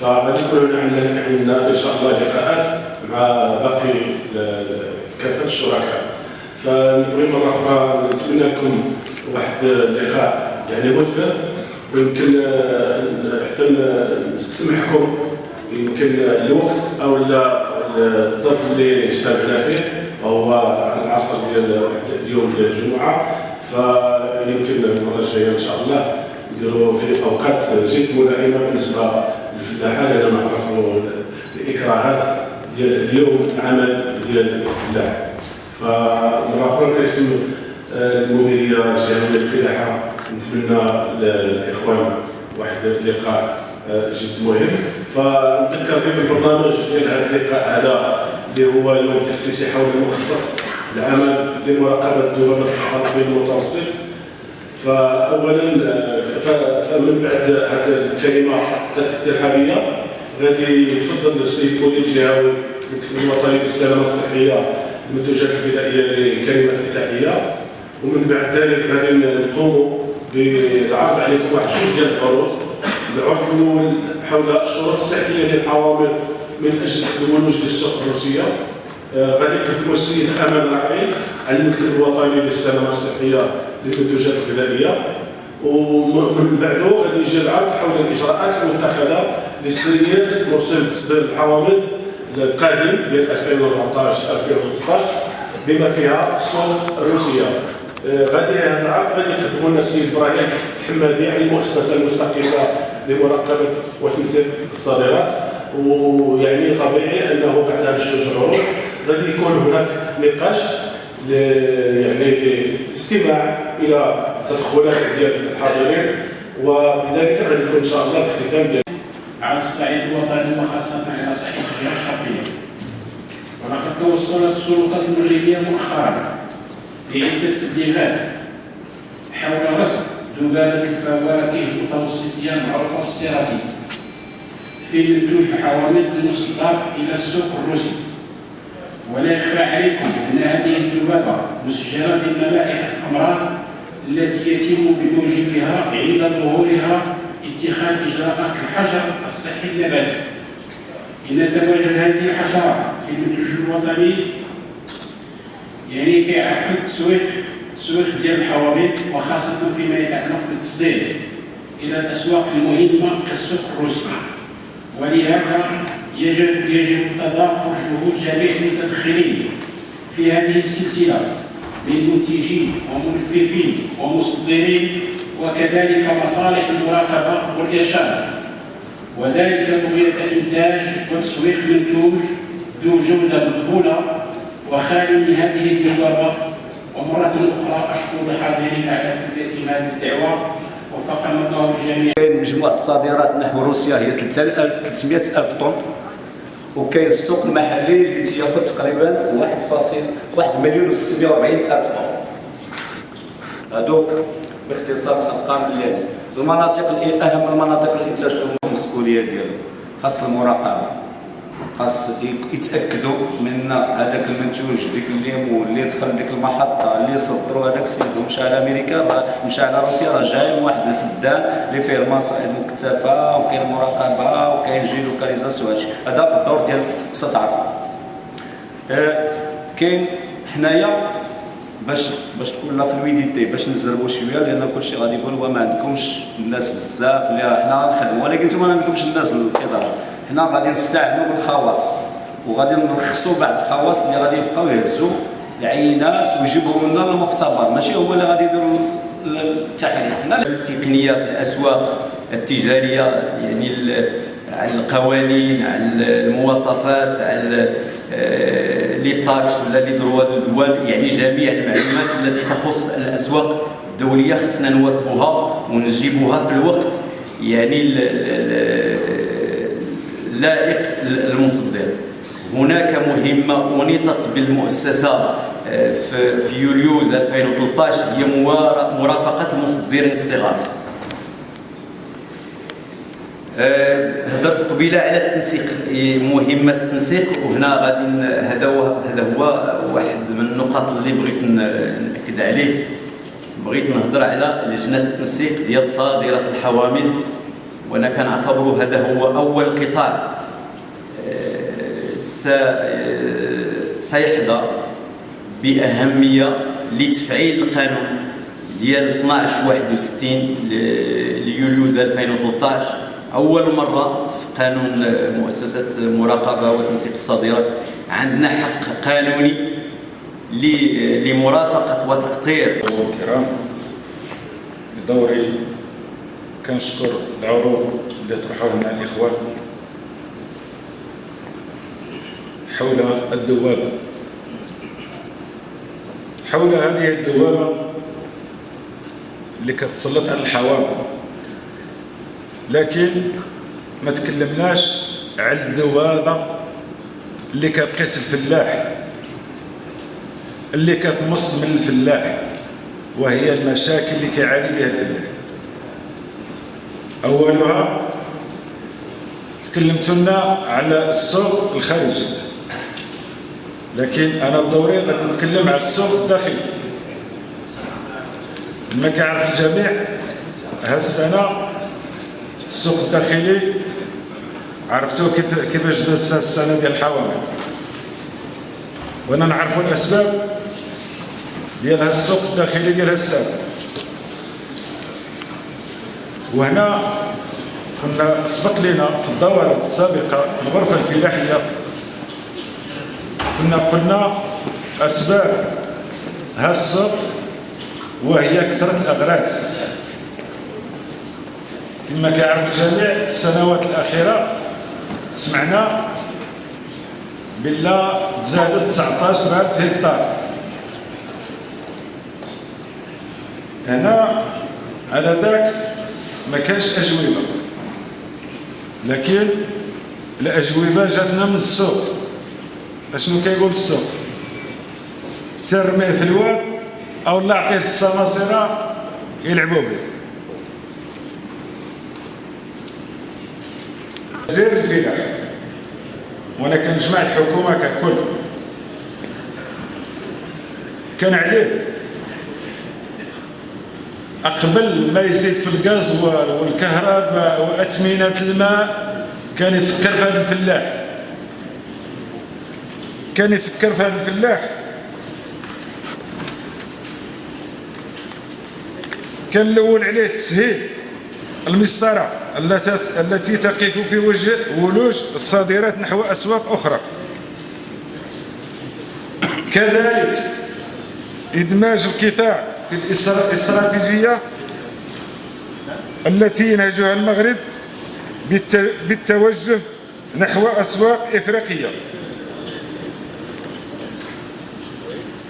فغادي يكون عندنا ان شاء الله لقاءات مع باقي كافه الشركاء. فنبغي مره اخرى نتمنى لكم واحد اللقاء يعني مثمر، ويمكن حتى نستسمحكم يمكن الوقت او الظرف اللي اجتمعنا فيه وهو العصر ديال اليوم ديال الجمعه، فيمكن المره الجايه ان شاء الله نديروا في اوقات جد ملائمه بالنسبه للفلاحه، لان نعرفوا الاكراهات ديال اليوم العمل ديال الفلاح. فمره اخرى باسم المديريه الجهويه للفلاحه نتمنى للاخوان واحد اللقاء جد مهم. فنذكر بالبرنامج ديال هذا اللقاء هذا اللي هو يوم تاسيسي حول مخطط العمل لمراقبه دول البحر المتوسط. فاولا فمن بعد هذه الكلمه الترحابيه غادي يتفضل السيد مدير الجهوي المكتب الوطني للسلامه الصحيه المنتوجات الغذائيه لكلمه افتتاحيه، ومن بعد ذلك غادي نقوموا بالعرض عليكم واحد جوج ديال العروض. العرض الاول حول الشروط الصحيه للحوامل من اجل الولوج للسوق الروسيه. غادي يقدموا السيد امل رحيل عن المكتب الوطني للسلامه الصحيه للمنتوجات الغذائيه، ومن بعده غادي يجي العرض حول الاجراءات المتخذه للسير موسم تصدير الحوامل القادم ديال 2014 2015 بما فيها السوق الروسيه. غادي هذا العرض غادي يقدموا لنا السيد ابراهيم الحمادي عن المؤسسه المستقله لمراقبه وتنسيق الصادرات. ويعني طبيعي انه بعد هذه الجوج عروض غادي يكون هناك نقاش يعني لاستماع الى تدخلات ديال الحاضرين، وبذلك غادي يكون ان شاء الله الاختتام ديال على الصعيد الوطني وخاصه على صعيد الجهه الشرقيه. ولقد توصلت السلطات المغربيه مؤخرا بعده تبليغات حول رصد ذبابه الفواكه المتوسطيه المعروفه بالسيراتيد في منتوج الحوامل المصدر الى السوق الروسي. ولا يخفى عليكم ان هذه الذبابه مسجله بملائح الامراض التي يتم بموجبها عند ظهورها اتخاذ اجراءات الحجر الصحي النباتي. ان تواجد هذه الحشرات في المنتوج الوطني يعني كيعرقل التسويق ديال الحوامل، وخاصه فيما يتعلق بالتصدير الى الاسواق المهمه كالسوق الروسي. ولهذا يجب تضافر جهود جميع المتدخلين في هذه السلسله من منتجين وملففين ومصدرين، وكذلك مصالح المراقبه والارشاد، وذلك بغيه انتاج وتسويق منتوج ذو جوده مقبوله وخالي من هذه الذبابه. ومره اخرى اشكر الحاضرين على تلبيه هذه الدعوه، وفقنا الله الجميع. مجموع الصادرات نحو روسيا هي 300,000 طن، وكاين السوق المحلي اللي تياخذ تقريبا 1,640,000 طن. هادو باختصار الارقام اللي المناطق اهم المناطق الانتاج المسؤوليه ديالو. خاص المراقبه، خاص يتاكدوا من هذاك المنتوج ديك الليمون اللي دخل ديك المحطه اللي صدروا هذاك السيد ومشى على امريكا مشى على روسيا راه جاي من واحد الفدان اللي فيه المصائد مكتفه وكاين مراقبه وكاين جيولوكاليزاسيون. هذا الدور ديال خصها تعرفوا. كاين حنايا باش تكون لا فلويديتي، باش نزربوا شويه، لان كلشي غادي يقول وما عندكمش الناس بزاف اللي حنا نخدموا، ولكن نتوما ما عندكمش الناس الاداره. حنا غادي نستعملوا بالخواص وغادي نرخصوا بعض الخواص اللي غادي يبقاو يهزوا العينات ويجيبوا لنا المختبر، ماشي هو اللي غادي يديروا التحليل. حنا التقنيه في الاسواق التجاريه، يعني على القوانين، على المواصفات، على لي تاكس ولا لي دروا دو دوان، يعني جميع المعلومات التي تخص الاسواق الدوليه خصنا نواكبوها ونجيبوها في الوقت يعني لائق للمصدر. هناك مهمه انيطت بالمؤسسه في يوليوز 2013 هي مرافقه المصدرين الصغار. هضرت قبيله على التنسيق، مهمه التنسيق، وهنا غادي هذا هو واحد من النقاط اللي بغيت ناكد عليه. بغيت نهضر على لجنه التنسيق ديال صادره الحوامل وأنا كنعتبر هذا هو أول قطاع سيحظى بأهمية لتفعيل القانون ديال 1261 ليوليوز 2013. أول مرة في قانون مؤسسة مراقبة وتنسيق الصادرات عندنا حق قانوني لمرافقة وتقطير. الكرام، بدوري كنشكر العروض اللي طرحوها لنا الإخوان حول الدوابة، حول هذه الدوابة اللي كتسلط على الحوامل، لكن ما تكلمناش على الدوابة اللي كتقيس الفلاح، اللي كتمص من الفلاح، وهي المشاكل اللي كيعاني بها الفلاح. أولها تكلمت لنا على السوق الخارجي، لكن أنا بدوري غادي نتكلم على السوق الداخلي. كما كيعرف الجميع هذه السنة السوق الداخلي عرفتوا كيفاش دازت السنة ديال الحوامل، وانا نعرفوا الأسباب ديال هذا السوق الداخلي ديال هذه السنة. وهنا كنا سبق لنا في الدورات السابقة في الغرفة الفلاحية كنا قلنا أسباب هذا السوق وهي كثرة الأغراس. كما كيعرف الجميع السنوات الأخيرة سمعنا بلا تزادت 19,000 هكتار. هنا على ذاك ما كانش أجوبة، لكن الأجوبة جاتنا من السوق. اشنو كيقول السوق؟ سير رميه في الواد أو لا عطيه السماسرة يلعبوا به. وزير الفلاحة وانا كنجمع الحكومه ككل كان عليه قبل ما يزيد في الغاز والكهرباء واثمنه الماء كان يفكر في هذا الفلاح، كان يفكر في هذا الفلاح. كان الاول عليه تسهيل المسطره التي تقف في وجه ولوج الصادرات نحو أسواق أخرى. كذلك إدماج القطاع في الاستراتيجية التي ينهجها المغرب بالتوجه نحو أسواق إفريقية.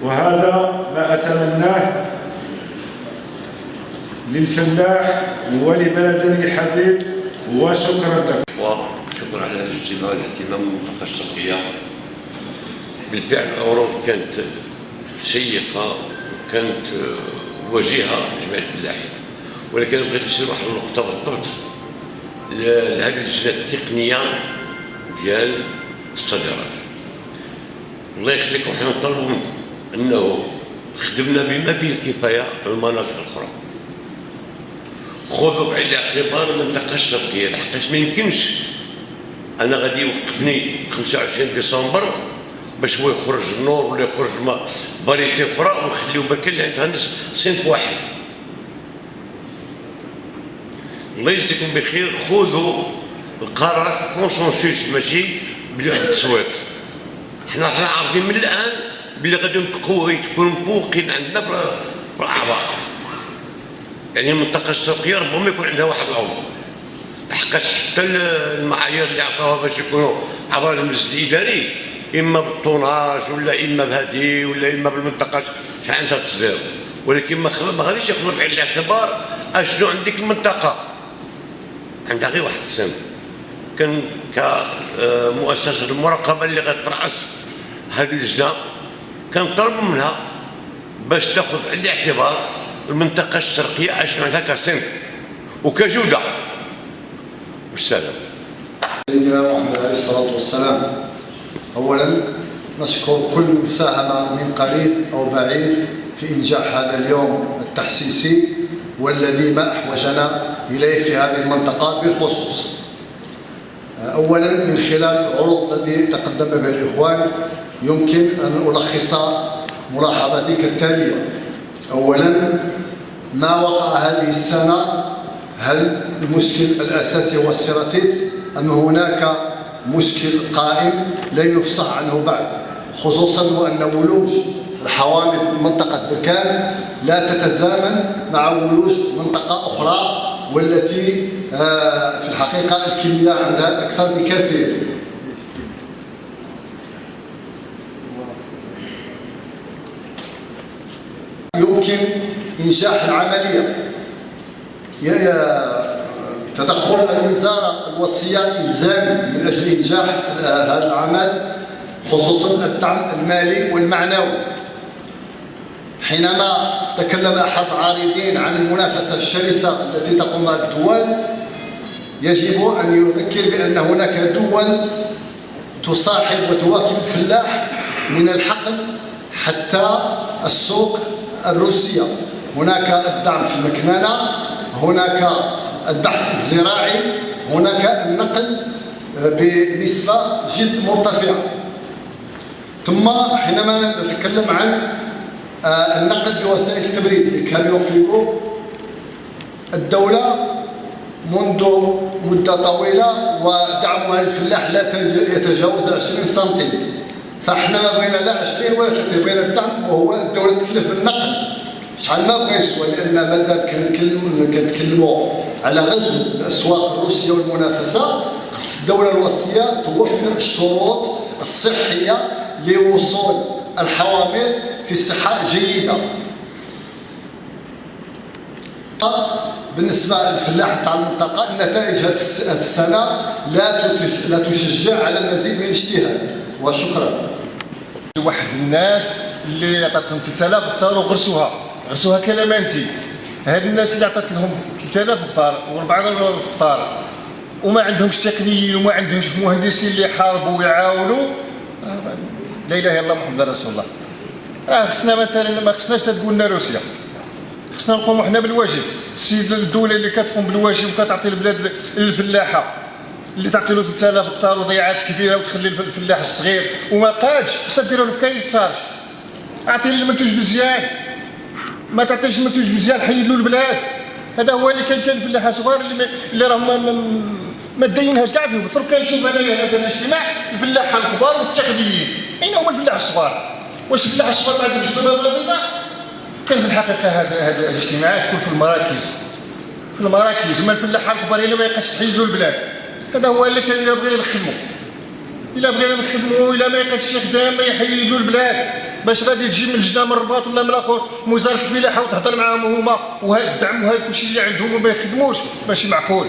وهذا ما أتمناه للفلاح ولبلدني الحبيب، وشكرا لك. وشكرا على الاجتماع والاهتمام بالمنطقة الشرقية. بالفعل العروض كانت شيقة وكانت وجيهة لجميع الفلاحين، ولكن بغيت نشير واحد النقطة بالضبط لهذه اللجنة التقنية ديال الصادرات. الله يخليكم، حنا نطلبوا منكم أنه خدمنا بما فيه الكفاية على المناطق الأخرى. خذوا بعين الاعتبار المنطقة الشرقية، لحقاش ما يمكنش أنا غادي يوقفني 25 ديسمبر باش هو يخرج النور ولا يخرج باريتي أخرى ونخليو باكا اللي عندها صنف واحد. الله يجزيكم بخير، خذوا القرارات كونسنسوس ماشي بالتصويت. حنا عارفين من الآن بلي غادي تكونوا مفوقين عندنا بالأعضاء. يعني المنطقة الشرقية ربما يكون عندها واحد العضو، لحقاش حتى المعايير اللي عطاوها باش يكونوا أعضاء المجلس الإداري إما بالطوناج ولا إما بهذه ولا إما بالمنطقة شحال عندها تصدير، ولكن ما غاديش ياخذوا بعين الاعتبار أشنو عندك المنطقة. عندها غير واحد السن. كان كمؤسسة المراقبة اللي غترأس هذه اللجنة كان طلب منها باش تاخذ بعين الاعتبار المنطقة الشرقية أشنو عندها كصنف وكجودة. والسلام. سيدنا محمد عليه الصلاة والسلام. أولا نشكر كل من ساهم من قريب أو بعيد في إنجاح هذا اليوم التحسيسي، والذي ما أحوجنا إليه في هذه المنطقة بالخصوص. أولا من خلال العروض التي تقدم بها الإخوان يمكن أن ألخص ملاحظاتي كالتالية. أولا ما وقع هذه السنة، هل المشكل الأساسي هو السيراتيت أم هناك مشكل قائم لن يفصح عنه بعد، خصوصا وأن ولوج الحوامل منطقة بركان لا تتزامن مع ولوج منطقة أخرى والتي في الحقيقة الكمية عندها أكثر بكثير. يمكن إنجاح العملية تدخل الوزارة الوصية إلزامي من أجل إنجاح هذا العمل، خصوصا الدعم المالي والمعنوي. حينما تكلم أحد العارضين عن المنافسة الشرسة التي تقوم بها الدول، يجب أن يذكر بأن هناك دول تصاحب وتواكب الفلاح من الحقل حتى السوق الروسية. هناك الدعم في المكننة، هناك البحث الزراعي، هناك النقل بنسبة جد مرتفعة. ثم حينما نتكلم عن النقل بوسائل التبريد اللي كانوا يفرقوا الدولة منذ مدة طويلة ودعمها للفلاح لا يتجاوز 20 سنتيم، فاحنا ما بغينا لا 20 ولا 30، بغينا الدعم، وهو الدولة تكلف بالنقل. شحال ما بغى يسوى، لأن مادام كنتكلموا على غزو الأسواق الروسية والمنافسة، خص الدولة الوصية توفر الشروط الصحية لوصول الحوامل في صحة جيدة. بالنسبة للفلاح تاع المنطقة، النتائج هذه السنة لا تشجع على المزيد من الاجتهاد. وشكرا. واحد الناس اللي عطاتهم 3000 هكتار وغرسوها كلامانتي. هاد الناس اللي عطات لهم 3000 هكتار و4000 هكتار وما عندهمش تقنيين وما عندهمش مهندسين اللي يحاربوا ويعاونوا، لا اله الا الله محمد رسول الله. راه خصنا مثلا ما خصناش تقول لنا روسيا، خصنا نقوموا حنا بالواجب. السيد الدوله اللي كتقوم بالواجب وكتعطي البلاد الفلاحه اللي تعطي له 3000 هكتار وضيعات كبيره وتخلي الفلاح الصغير وما قادش، خصها ديروا له في كاين تشارج. اعطي له المنتوج مزيان، ما تعطيش المنتوج مزيان حيد له البلاد. هذا هو اللي كان الفلاحه صغار اللي راهم ما داينهاش كاع فيهم. درك كنشوف انايا في الاجتماع الفلاحه الكبار والتقنيين، اين هما الفلاح الصغار؟ واش الفلاح الصغار ما عندهمش ضربه بيضاء؟ كان في الحقيقه هذه الاجتماعات تكون في المراكز، ما الفلاحه الكبار الا ما يبقاش تحيد له البلاد. هذا هو اللي كان بغينا نخدموا، الا ما يبقاش يخدم ما يحيد له البلاد. باش غادي تجي من لجنه من الرباط ولا من الاخر وزاره الفلاحه وتهضر معاهم هما وهذا الدعم وهذا كلشي اللي عندهم وما يخدموش، ماشي معقول.